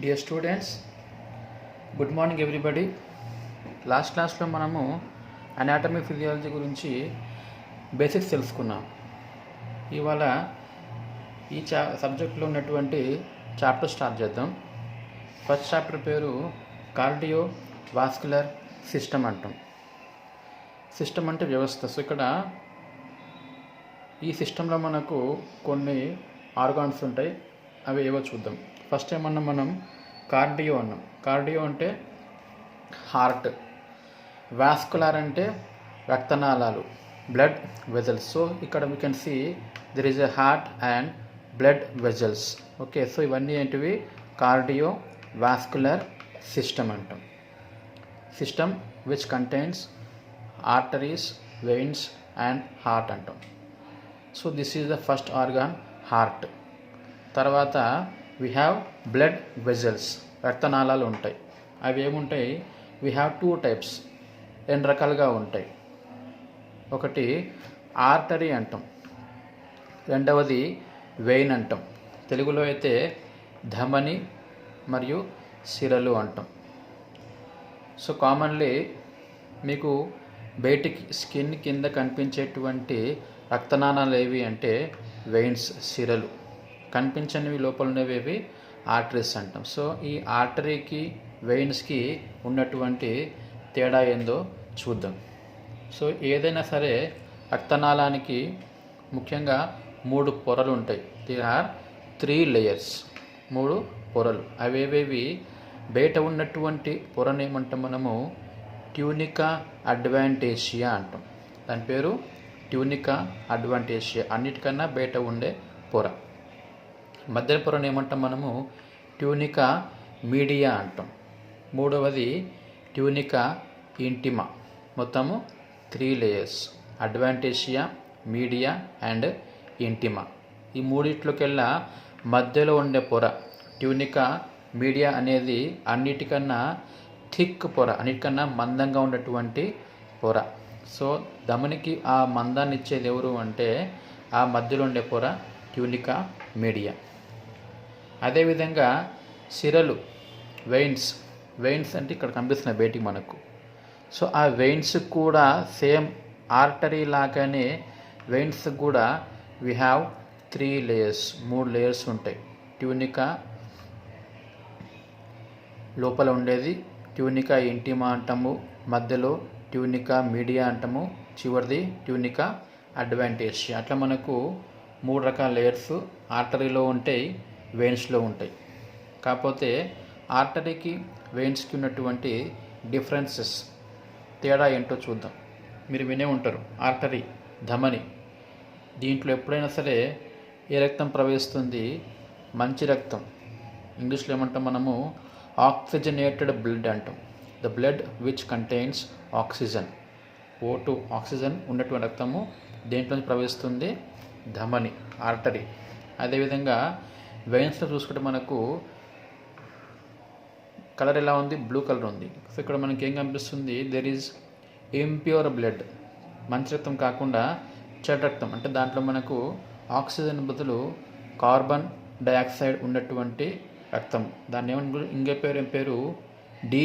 Dear students, good morning everybody. Last క్లాస్లో మనము anatomy physiology గురించి బేసిక్స్ తెలుసుకున్నాం. ఇవాళ ఈ సబ్జెక్ట్లో ఉన్నటువంటి చాప్టర్ స్టార్ట్ చేద్దాం. ఫస్ట్ చాప్టర్ పేరు కార్డియో వాస్కులర్ సిస్టమ్ అంటాం. సిస్టమ్ అంటే వ్యవస్థ. సో ఇక్కడ ఈ సిస్టంలో మనకు కొన్ని ఆర్గాన్స్ ఉంటాయి. అవి ఏవో చూద్దాం. ఫస్ట్ ఏమన్నా మనం కార్డియో అన్నాం. కార్డియో అంటే హార్ట్, వాస్కులర్ అంటే రక్తనాళాలు, బ్లడ్ వెజల్స్. సో ఇక్కడ we can see there is a heart and blood vessels. Okay, so ఇవన్నీ ఏంటివి? కార్డియో వాస్కులర్ సిస్టమ్ అంటాం. System which contains arteries, veins and heart అంటాం. So this is the first organ, heart. తర్వాత we have blood vessels, రక్తనాళాలు ఉంటాయి. అవి ఏముంటాయి? We have 2 types, 2 రకాలుగా ఉంటాయి. ఒకటి ఆర్టరీ అంటాం, రెండవది వెయిన్ అంటాం. తెలుగులో అయితే ధమని మరియు సిరలు అంటాం. సో కామన్లీ మీకు బయటికి స్కిన్ కింద కనిపించేటువంటి రక్తనాళాలు ఏవి అంటే వెయిన్స్, సిరలు. కనిపించనివి లోపల ఉండేవి ఆర్టరీస్ అంటాం. సో ఈ ఆర్టరీకి వెయిన్స్కి ఉన్నటువంటి తేడా ఏందో చూద్దాం. సో ఏదైనా సరే రక్తనాళానికి ముఖ్యంగా 3 పొరలు ఉంటాయి. దే ఆర్ 3 లేయర్స్, 3 పొరలు. అవేవేవి? బయట ఉన్నటువంటి పొరను ఏమంటాం మనము? ట్యూనికా అడ్వాంటేషియా అంటాం. దాని పేరు ట్యూనికా అడ్వాంటేషియా, అన్నిటికన్నా బయట ఉండే పొర. మధ్య పొరను ఏమంటాం మనము? ట్యూనికా మీడియా అంటాం. మూడవది ట్యూనికా ఇంటిమా. మొత్తము 3 లేయర్స్, అడ్వాంటేషియా, మీడియా అండ్ ఇంటిమా. ఈ మూడిట్లోకెల్లా మధ్యలో ఉండే పొర ట్యూనికా మీడియా అనేది అన్నిటికన్నా థిక్ పొర, అన్నిటికన్నా మందంగా ఉన్నటువంటి పొర. సో ధమనికి ఆ మందాన్ని ఇచ్చేది ఎవరు అంటే ఆ మధ్యలో ఉండే పొర ట్యూనికా మీడియా. అదేవిధంగా సిరలు, వెయిన్స్ అంటే ఇక్కడ కనిపిస్తున్నాయి బయటికి మనకు. సో ఆ వెయిన్స్ కూడా సేమ్ ఆర్టరీ లాగానే వెయిన్స్ కూడా వీ హ్యావ్ 3 లేయర్స్, 3 లేయర్స్ ఉంటాయి. ట్యూనికా లోపల ఉండేది ట్యూనికా ఇంటిమా అంటాము, మధ్యలో ట్యూనికా మీడియా అంటాము, చివరిది ట్యూనికా అడ్వాంటేషియా. అట్లా మనకు 3 రకాల లేయర్స్ ఆర్టరీలో ఉంటాయి, వెయిన్స్లో ఉంటాయి. కాకపోతే ఆర్టరీకి వెయిన్స్కి ఉన్నటువంటి డిఫరెన్సెస్, తేడా ఏంటో చూద్దాం. మీరు వినే ఉంటారు ఆర్టరీ, ధమని. దీంట్లో ఎప్పుడైనా సరే ఏ రక్తం ప్రవహిస్తుంది? మంచి రక్తం. ఇంగ్లీష్లో ఏమంటాం మనము? ఆక్సిజనేటెడ్ బ్లడ్ అంటాం. The blood which contains oxygen, O2 oxygen ఉన్నటువంటి రక్తము దేంట్లో ప్రవహిస్తుంది? ధమని, ఆర్టరీ. అదేవిధంగా వెయిన్స్లో చూసుకుంటే మనకు కలర్ ఎలా ఉంది? బ్లూ కలర్ ఉంది. సో ఇక్కడ మనకి ఏం కనిపిస్తుంది? దెర్ ఈజ్ ఇంప్యూర్ బ్లడ్, మంచి రక్తం కాకుండా చెడు రక్తం. అంటే దాంట్లో మనకు ఆక్సిజన్ బదులు కార్బన్ డైఆక్సైడ్ ఉన్నటువంటి రక్తం. దాన్ని ఏం పేరు? డీ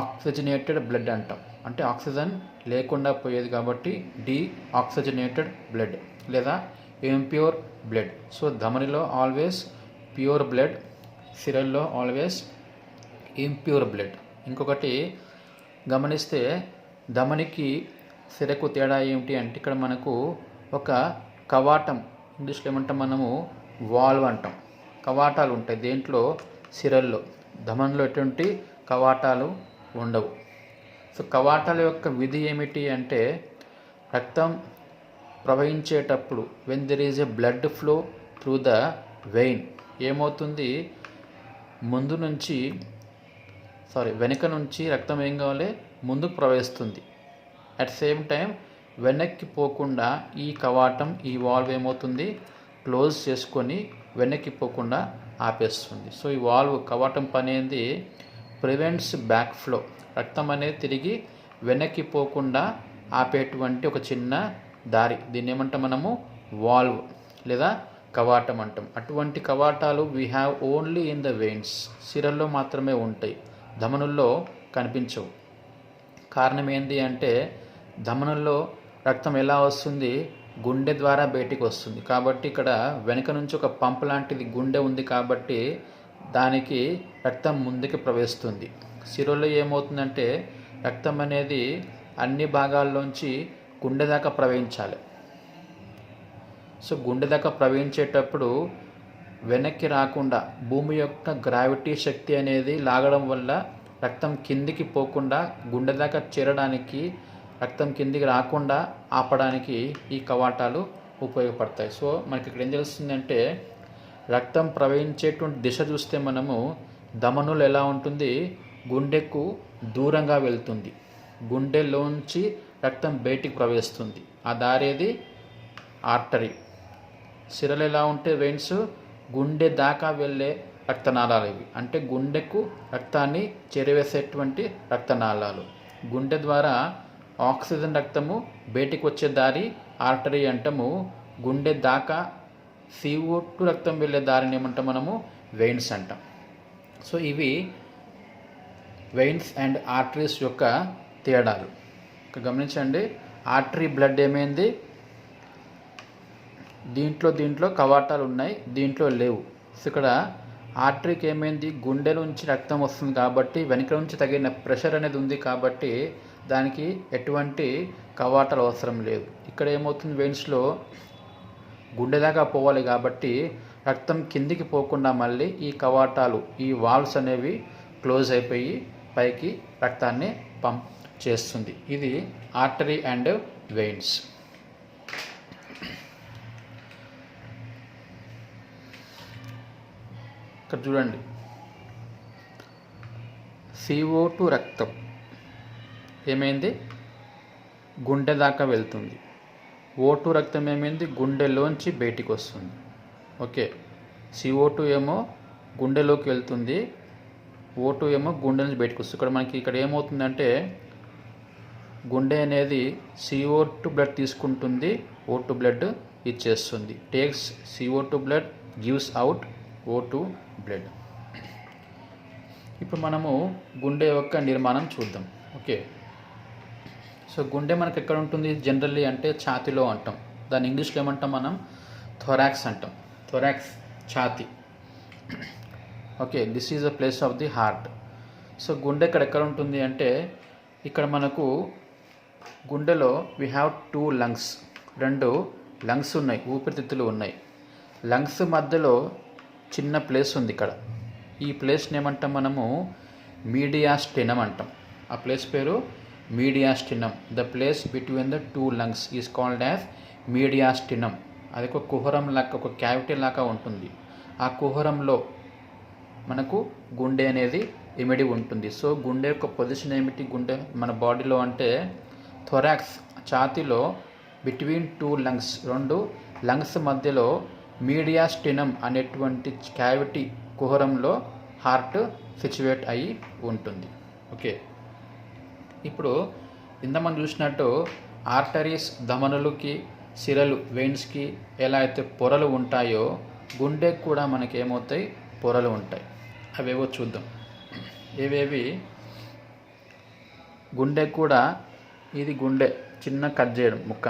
ఆక్సిజనేటెడ్ బ్లడ్ అంటాం. అంటే ఆక్సిజన్ లేకుండా పోయేది కాబట్టి డీ ఆక్సిజనేటెడ్ బ్లడ్ లేదా ఇంప్యూర్ బ్లడ్. సో ధమనిలో ఆల్వేస్ ప్యూర్ బ్లడ్, సిరల్లో ఆల్వేస్ ఇంప్యూర్ బ్లడ్. ఇంకొకటి గమనిస్తే ధమనికి సిరకు తేడా ఏమిటి అంటే ఇక్కడ మనకు ఒక కవాటం, ఇంగ్లీష్లో ఏమంటాం మనము? వాల్వ్ అంటాం. కవాటాలు ఉంటాయి దేంట్లో? సిరల్లో. ధమనిలో ఎటువంటి కవాటాలు ఉండవు. సో కవాటాల యొక్క విధి ఏమిటి అంటే రక్తం ప్రవహించేటప్పుడు when there is a blood flow through the vein ఏమవుతుంది? వెనక నుంచి రక్తం ఏం కావాలి? ముందుకు ప్రవహిస్తుంది. అట్ సేమ్ టైం వెనక్కి పోకుండా ఈ కవాటం, ఈ వాల్వ్ ఏమవుతుంది? క్లోజ్ చేసుకొని వెనక్కి పోకుండా ఆపేస్తుంది. సో ఈ వాల్వ్, కవాటం పని ఏంది? ప్రివెంట్స్ బ్యాక్ ఫ్లో, రక్తం అనేది తిరిగి వెనక్కి పోకుండా ఆపేటువంటి ఒక చిన్న దారి. దీన్ని ఏమంటాం మనము? వాల్వ్ లేదా కవాటం అంటాం. అటువంటి కవాటాలు we have only in the veins, సిరల్లో మాత్రమే ఉంటాయి, ధమనుల్లో కనిపించవు. కారణం ఏంటి అంటే ధమనుల్లో రక్తం ఎలా వస్తుంది, గుండె ద్వారా బయటికి వస్తుంది. కాబట్టి ఇక్కడ వెనుక నుంచి ఒక పంప్ లాంటిది గుండె ఉంది కాబట్టి దానికి రక్తం ముందుకు ప్రవహిస్తుంది. సిరల్లో ఏమవుతుందంటే రక్తం అనేది అన్ని భాగాల్లోంచి గుండె దాకా ప్రవహించాలి. సో గుండె దాకా ప్రవహించేటప్పుడు వెనక్కి రాకుండా భూమి యొక్క గ్రావిటీ శక్తి అనేది లాగడం వల్ల రక్తం కిందికి పోకుండా గుండె దాకా చేరడానికి, రక్తం కిందికి రాకుండా ఆపడానికి ఈ కవాటాలు ఉపయోగపడతాయి. సో మనకి ఇక్కడ ఏం తెలుస్తుందంటే రక్తం ప్రవహించేటువంటి దిశ చూస్తే మనము ధమనులు ఎలా ఉంటుంది, గుండెకు దూరంగా వెళ్తుంది, గుండెలోంచి రక్తం బయటికి ప్రవహిస్తుంది. ఆ దారేది ఆర్టరీ. సిరలు ఎలా ఉంటే వెయిన్స్ గుండె దాకా వెళ్ళే రక్తనాళాలు ఇవి, అంటే గుండెకు రక్తాన్ని చేరవేసేటువంటి రక్తనాళాలు. గుండె ద్వారా ఆక్సిజన్ రక్తము బయటికి వచ్చే దారి ఆర్టరీ అంటాము. గుండె దాకా CO2 రక్తం వెళ్ళే దారిని ఏమంటాం మనము వెయిన్స్ అంటాం. సో ఇవి వెయిన్స్ అండ్ ఆర్టరీస్ యొక్క తేడాలు. గమనించండి, ఆర్టరీ బ్లడ్ ఏమైంది, దీంట్లో కవాటాలు ఉన్నాయి, దీంట్లో లేవు. సో ఇక్కడ ఆర్టరీకి ఏమైంది, గుండె నుంచి రక్తం వస్తుంది కాబట్టి వెనుక నుంచి తగిన ప్రెషర్ అనేది ఉంది కాబట్టి దానికి ఎటువంటి కవాటాలు అవసరం లేదు. ఇక్కడ ఏమవుతుంది, వెయిన్స్లో గుండె దాకా పోవాలి కాబట్టి రక్తం కిందికి పోకుండా మళ్ళీ ఈ కవాటాలు, ఈ వాల్వ్స్ అనేవి క్లోజ్ అయిపోయి పైకి రక్తాన్ని పంప్ చేస్తుంది. ఇది ఆర్టరీ అండ్ వెయిన్స్. ఇక్కడ చూడండి, CO2 రక్తం ఏమైంది, గుండె దాకా వెళ్తుంది. O2 రక్తం ఏమైంది, గుండెలోంచి బయటికి వస్తుంది. ఓకే, CO2 ఏమో గుండెలోకి వెళ్తుంది, O2 ఏమో గుండె నుంచి బయటకు వస్తుంది. ఇక్కడ ఏమవుతుందంటే గుండె అనేది CO2 బ్లడ్ తీసుకుంటుంది, O2 బ్లడ్ ఇచ్చేస్తుంది. Takes CO2 blood, gives out O2 blood. ఇప్పుడు మనము గుండె యొక్క నిర్మాణం చూద్దాం. ఓకే, సో గుండె మనకు ఎక్కడ ఉంటుంది జనరల్లీ అంటే ఛాతీలో అంటాం. దాన్ని ఇంగ్లీష్లో ఏమంటాం మనం, థొరాక్స్ అంటాం. థొరాక్స్ ఛాతీ. Okay, this is the place of the heart. So గుండె ఎక్కడ ఉంటుంది అంటే ఇక్కడ మనకు గుండెలో వీ హ్యావ్ 2 లంగ్స్, 2 లంగ్స్ ఉన్నాయి, ఊపిరితిత్తులు ఉన్నాయి. లంగ్స్ మధ్యలో చిన్న ప్లేస్ ఉంది ఇక్కడ. ఈ ప్లేస్ని ఏమంటాం మనము, మీడియాస్టినం అంటాం. ఆ ప్లేస్ పేరు mediastinum. The place between the 2 lungs is called as mediastinum. అది ఒక కుహరం లాగా, ఒక క్యావిటీ లాగా ఉంటుంది. ఆ కుహరంలో మనకు గుండె అనేది ఇమిడి ఉంటుంది. సో గుండె యొక్క పొజిషన్ ఏమిటి, గుండె మన బాడీలో అంటే థొరాక్స్ ఛాతీలో బిట్వీన్ 2 లంగ్స్, 2 లంగ్స్ మధ్యలో మీడియాస్టినం అనేటువంటి క్యావిటీ కుహరంలో హార్ట్ సిచ్యువేట్ అయి ఉంటుంది. ఓకే, ఇప్పుడు ఇంతమంది చూసినట్టు ఆర్టరీస్ ధమనులకి, సిరలు వెయిన్స్కి ఎలా అయితే పొరలు ఉంటాయో గుండెకి కూడా మనకి ఏమవుతాయి, పొరలు ఉంటాయి. అవేవో చూద్దాం. ఏవేవి, గుండెకి కూడా ఇది గుండె చిన్న కట్ చేయడం ముక్క,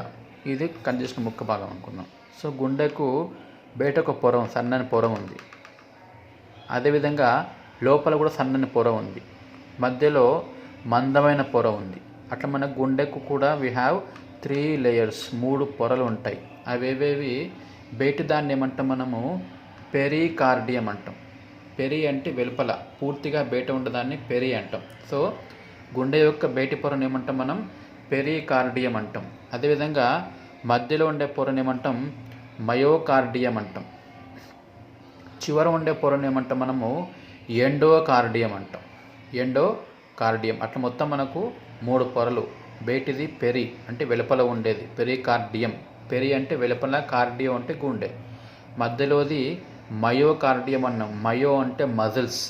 ఇది కట్ చేసిన ముక్క భాగం అనుకుందాం. సో గుండెకు బయట ఒక పొర, సన్నని పొర ఉంది. అదేవిధంగా లోపల కూడా సన్నని పొర ఉంది, మధ్యలో మందమైన పొర ఉంది. అట్లా మన గుండెకు కూడా వీ హ్యావ్ 3 లేయర్స్, 3 పొరలు ఉంటాయి. అవేవేవి, బయట దాన్ని ఏమంటాం మనము పెరికార్డియం అంటాం. పెరి అంటే వెలుపల, పూర్తిగా బయట ఉండదాన్ని పెరి అంటాం. సో గుండె యొక్క బయటి పొరను ఏమంటాం మనం పెరికార్డియం అంటాం. అదేవిధంగా మధ్యలో ఉండే పొరను ఏమంటాం మయోకార్డియం అంటాం. చివర ఉండే పొరను ఏమంటాం మనము ఎండోకార్డియం అంటాం. ఎండోకార్డియం. అట్లా మొత్తం మనకు 3 పొరలు. బయటిది పెరి అంటే వెలుపల ఉండేది పెరికార్డియం. పెరి అంటే వెలుపల, కార్డియం అంటే గుండె. మధ్యలోది మయోకార్డియం అన్నాం. మయో అంటే మజిల్స్,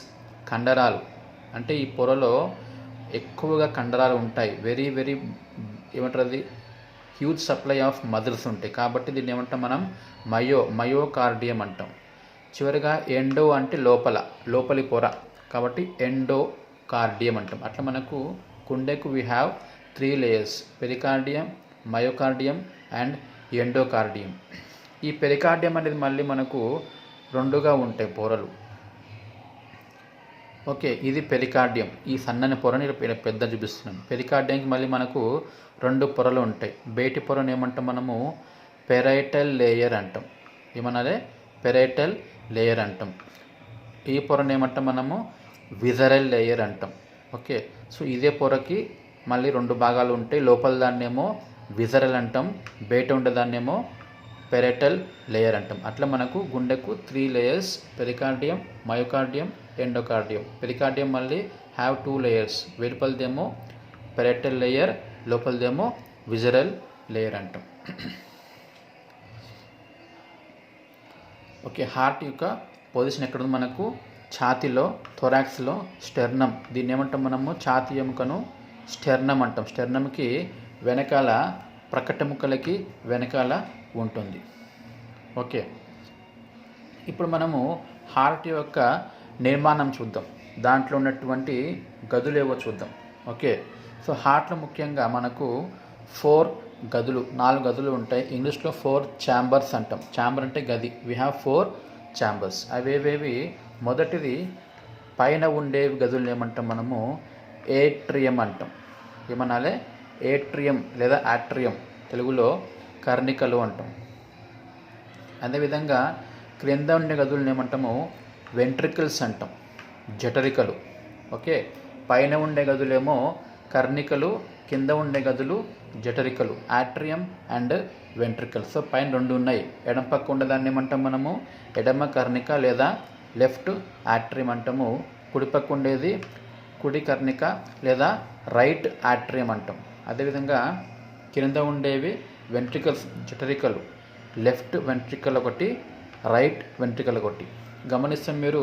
కండరాలు. అంటే ఈ పొరలో ఎక్కువగా కండరాలు ఉంటాయి. వెరీ వెరీ ఏమంటారు, అది హ్యూజ్ సప్లై ఆఫ్ మజిల్స్ ఉంటాయి. కాబట్టి దీన్ని ఏమంటాం మనం మయోకార్డియం అంటాం. చివరిగా ఎండో అంటే లోపలి పొర, కాబట్టి ఎండోకార్డియం అంటాం. అట్లా మనకు గుండెకు we have 3 layers: pericardium, myocardium and endocardium. ఈ పెరికార్డియం అనేది మళ్ళీ మనకు 2గా ఉంటాయి పొరలు. ఓకే, ఇది పెరికార్డియం. ఈ సన్నని పొరని పెద్ద చూపిస్తున్నాం. పెరికార్డియంకి మళ్ళీ మనకు 2 పొరలు ఉంటాయి. బయటి పొరను ఏమంటాం మనము పెరైటల్ లేయర్ అంటాం. ఏమన్నారే? పెరైటల్ లేయర్ అంటాం. ఈ పొరను ఏమంటాం మనము విజరల్ లేయర్ అంటాం. ఓకే, సో ఇదే పొరకి మళ్ళీ 2 భాగాలు ఉంటాయి. లోపల దాన్నేమో విజరల్ అంటాం, బయట ఉండే దాన్నేమో పెరైటల్ లేయర్ అంటాం. అట్లా మనకు గుండెకు 3 layers: pericardium, myocardium, endocardium. Pericardium మళ్ళీ హ్యావ్ 2 లేయర్స్. వెలుపలదేమో పెరైటల్ లేయర్, లోపలదేమో విజరల్ లేయర్ అంటాం. ఓకే, హార్ట్ యొక్క పొజిషన్ ఎక్కడ ఉంది? మనకు ఛాతీలో, థొరాక్స్లో, స్టెర్నమ్. దీన్ని ఏమంటాం మనము? ఛాతీ ఎముకను స్టెర్నమ్ అంటాం. స్టెర్నమ్కి వెనకాల, ప్రకటెముకలకి వెనకాల ఉంటుంది. ఓకే, ఇప్పుడు మనము హార్ట్ యొక్క నిర్మాణం చూద్దాం. దాంట్లో ఉన్నటువంటి గదులు ఏవో చూద్దాం. ఓకే, సో హార్ట్లో ముఖ్యంగా మనకు 4 గదులు ఉంటాయి. ఇంగ్లీష్లో 4 ఛాంబర్స్ అంటాం. ఛాంబర్ అంటే గది. We have 4 chambers. అవేవేవి? మొదటిది పైన ఉండేవి గదులు ఏమంటాం మనము? ఏట్రియం అంటాం. ఏమనాలే? ఏట్రియం లేదా ఆట్రియం, తెలుగులో కర్ణికలు అంటాం. అదేవిధంగా క్రింద ఉండే గదులను ఏమంటాము? వెంట్రికల్స్ అంటాం, జఠరికలు. ఓకే, పైన ఉండే గదులేమో కర్ణికలు, కింద ఉండే గదులు జఠరికలు, ఆట్రియం అండ్ వెంట్రికల్. సో పైన 2 ఉన్నాయి. ఎడమ పక్క ఉండేదాన్ని ఏమంటాం మనము? ఎడమ కర్ణిక లేదా లెఫ్ట్ ఆట్రియం అంటాము. కుడి పక్క ఉండేది కుడి కర్ణిక లేదా రైట్ ఆట్రియం అంటాం. అదేవిధంగా కింద ఉండేవి వెంట్రికల్స్, జఠరికలు. లెఫ్ట్ వెంట్రికల్ ఒకటి, రైట్ వెంట్రికల్ ఒకటి. గమనిస్తే మీరు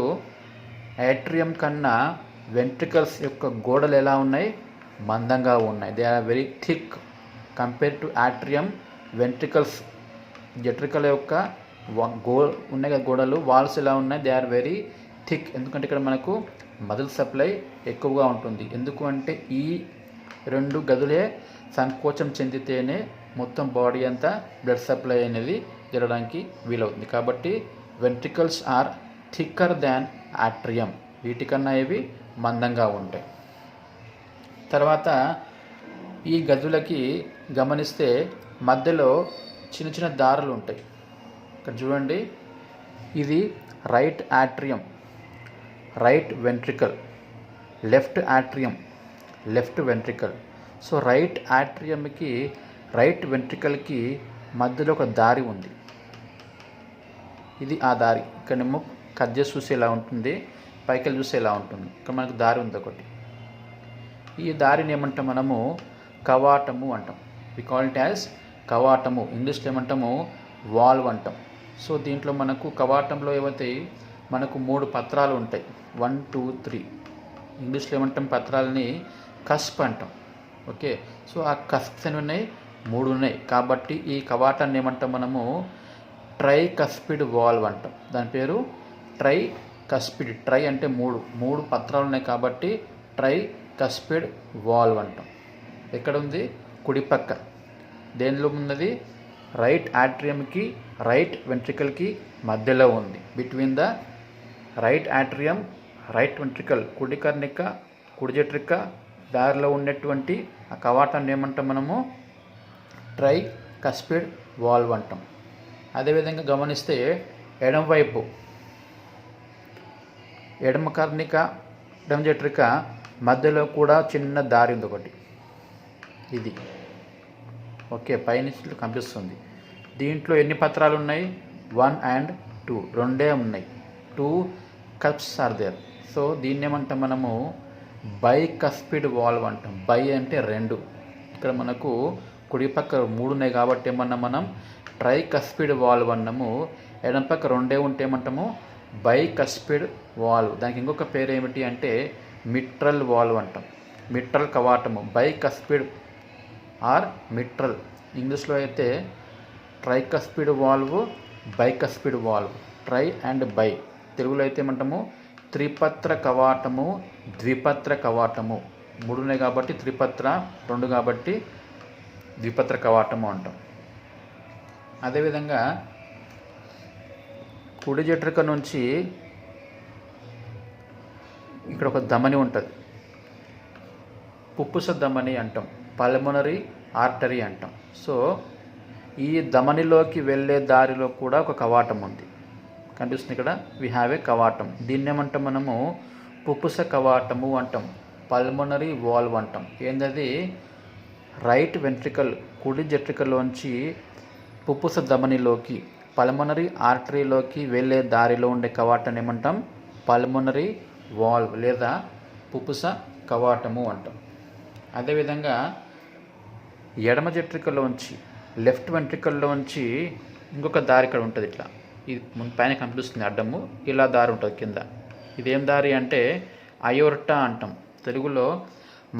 ఆట్రియం కన్నా వెంట్రికల్స్ యొక్క గోడలు ఎలా ఉన్నాయి? మందంగా ఉన్నాయి. They are very thick compare to atrium. Ventricles, జఠరికల యొక్క ఉన్నాయి గోడలు, వాల్స్ ఎలా ఉన్నాయి? They are very thick. ఎందుకంటే ఇక్కడ మనకు మజిల్ సప్లై ఎక్కువగా ఉంటుంది. ఎందుకు అంటే ఈ 2 గదులే సంకోచం చెందితేనే మొత్తం బాడీ అంతా బ్లడ్ సప్లై అనేది జరగడానికి వీలవుతుంది. కాబట్టి ventricles are thicker than atrium. వీటికన్నా ఇవి మందంగా ఉంటాయి. తర్వాత ఈ గదులకి గమనిస్తే మధ్యలో చిన్న చిన్న దారులు ఉంటాయి. ఇక్కడ చూడండి, ఇది right atrium, right ventricle, left atrium, left ventricle. So right ఆట్రియంకి, రైట్ వెంట్రికల్కి మధ్యలో ఒక దారి ఉంది. ఇది ఆ దారి. ఇక్కడేమో కట్ చేసి చూసి ఎలా ఉంటుంది, పైకి చూసి ఎలా ఉంటుంది. ఇక్కడ మనకు దారి ఉంది ఒకటి. ఈ దారిని ఏమంటాం మనము? కవాటము అంటాం. వి కాల్ ఇట్ యాజ్ కవాటము. ఇంగ్లీష్లో ఏమంటాము? వాల్వ్ అంటాం. సో దీంట్లో మనకు కవాటంలో ఏవైతే మనకు 3 పత్రాలు ఉంటాయి. 1, 2, 3. ఇంగ్లీష్లో ఏమంటాం? పత్రాలని కస్ప్ అంటాం. ఓకే, సో ఆ కస్ప్స్ ఎన్ని ఉన్నాయి? 3 ఉన్నాయి. కాబట్టి ఈ కవాటాన్ని ఏమంటాం మనము? ట్రై కస్పిడ్ వాల్వ్ అంటాం. దాని పేరు ట్రై కస్పిడ్. ట్రై అంటే 3 పత్రాలు ఉన్నాయి కాబట్టి ట్రై కస్పిడ్ వాల్వ్ అంటాం. ఎక్కడుంది? కుడి పక్క. దేనిలో ఉన్నది? రైట్ ఆట్రియంకి, రైట్ వెంట్రికల్కి మధ్యలో ఉంది. Between the right atrium, right ventricle, కుడి కర్ణిక, కుడి జఠరిక దారిలో ఉన్నటువంటి ఆ కవాటాన్ని ఏమంటాం మనము? ట్రై కస్పిడ్ వాల్వ్ అంటాం. అదేవిధంగా గమనిస్తే ఎడమవైపు ఎడమ కర్ణిక, ఎడమ జఠరిక మధ్యలో కూడా చిన్న దారి ఉంది ఒకటి. ఇది ఓకే, పైనుంచి కనిపిస్తుంది. దీంట్లో ఎన్ని పత్రాలు ఉన్నాయి? 1 and 2. 2 ఉన్నాయి. 2 కప్స్ ఆర్ దేర్. సో దీన్ని ఏమంటాం మనము? బై కస్పిడ్ వాల్వ్ అంటాం. బై అంటే 2. ఇక్కడ మనకు కుడి పక్క 3 ఉన్నాయి కాబట్టి ఏమన్నా మనం ట్రై కస్పిడ్ వాల్వ్ అన్నాము. ఎడమ పక్క 2 ఉంటే ఏమంటాము? Bicuspid valve. దానికి ఇంకొక పేరు ఏమిటి అంటే మిట్రల్ వాల్వ్ అంటాం. మిట్రల్ కవాటము. Bicuspid or mitral. ఇంగ్లీష్లో అయితే tricuspid valve, bicuspid valve. Tri and bi. తెలుగులో అయితే ఏమంటాము త్రిపత్ర కవాటము, ద్విపత్ర కవాటము. 3 ఉన్నాయి కాబట్టి త్రిపత్ర, 2 కాబట్టి ద్విపత్ర కవాటము అంటాం. అదేవిధంగా కుడి జఠరిక నుంచి ఇక్కడ ఒక ధమని ఉంటుంది, పుప్పుస ధమని అంటాం, పల్మనరీ ఆర్టరీ అంటాం. సో ఈ ధమనిలోకి వెళ్ళే దారిలో కూడా ఒక కవాటం ఉంది, కనిపిస్తుంది ఇక్కడ. వి హ్యావ్ ఏ కవాటం. దీన్ని ఏమంటాం మనము పుప్పుస కవాటము అంటాం, పల్మనరీ వాల్వ్ అంటాం. ఏంటది రైట్ వెంట్రికల్, కుడి జఠరికలోంచి పుప్పుస ధమనిలోకి, పల్మనరీ ఆర్టరీలోకి వెళ్ళే దారిలో ఉండే కవాటాన్ని ఏమంటాం పల్మనరీ వాల్వ్ లేదా పుప్పుస కవాటము అంటాం. అదేవిధంగా ఎడమ జఠరికలోంచి, లెఫ్ట్ వెంట్రికల్లోంచి ఇంకొక దారి ఇక్కడ ఉంటుంది. ఇట్లా ఇది పైన కనిపిస్తుంది అడ్డము, ఇలా దారి ఉంటుంది కింద. ఇదేం దారి అంటే అయోర్టా అంటాం, తెలుగులో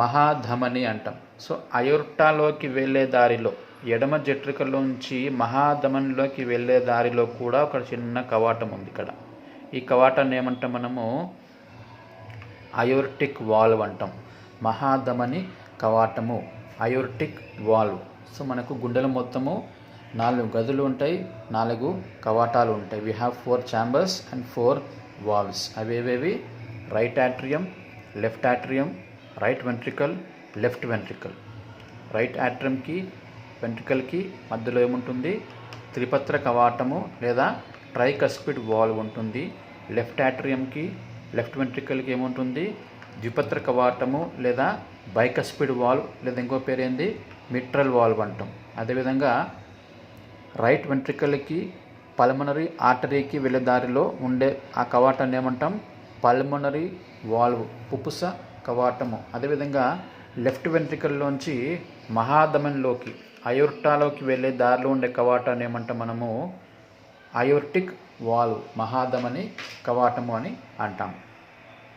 మహాధమని అంటాం. సో అయోర్టాలోకి వెళ్ళే దారిలో, ఎడమ జఠరికలోంచి మహాధమనిలోకి వెళ్ళే దారిలో కూడా ఒక చిన్న కవాటం ఉంది ఇక్కడ. ఈ కవాటాన్ని ఏమంటాం మనము అయోర్టిక్ వాల్వ్ అంటాం, మహాధమని కవాటము, అయోర్టిక్ వాల్వ్. సో మనకు గుండెల మొత్తము 4 గదులు ఉంటాయి, 4 కవాటాలు ఉంటాయి. We have 4 chambers and 4 valves. అవేవేవి right atrium, left atrium, right ventricle, left ventricle. Right యాట్రియంకి వెంట్రికల్కి మధ్యలో ఏముంటుంది త్రిపత్ర కవాటము లేదా ట్రైకస్పిడ్ వాల్వ్ ఉంటుంది. లెఫ్ట్ యాట్రియంకి, లెఫ్ట్ వెంట్రికల్కి ఏముంటుంది ద్విపత్ర కవాటము లేదా బైకస్పిడ్ వాల్వ్, లేదా ఇంకో పేరు ఏంది మిట్రల్ వాల్వ్ అంటాం. అదేవిధంగా రైట్ వెంట్రికల్కి, పల్మనరీ ఆర్టరీకి వెళ్ళే దారిలో ఉండే ఆ కవాటాన్ని ఏమంటాం పల్మనరీ వాల్వ్, పుప్పుస కవాటము. అదేవిధంగా లెఫ్ట్ వెంట్రికల్లోంచి మహాధమనిలోకి, అయోర్టాలోకి వెళ్ళే దారిలో ఉండే కవాటాన్ని ఏమంటాం మనము అయోర్టిక్ వాల్వ్, మహాధమని కవాటము అని అంటాం.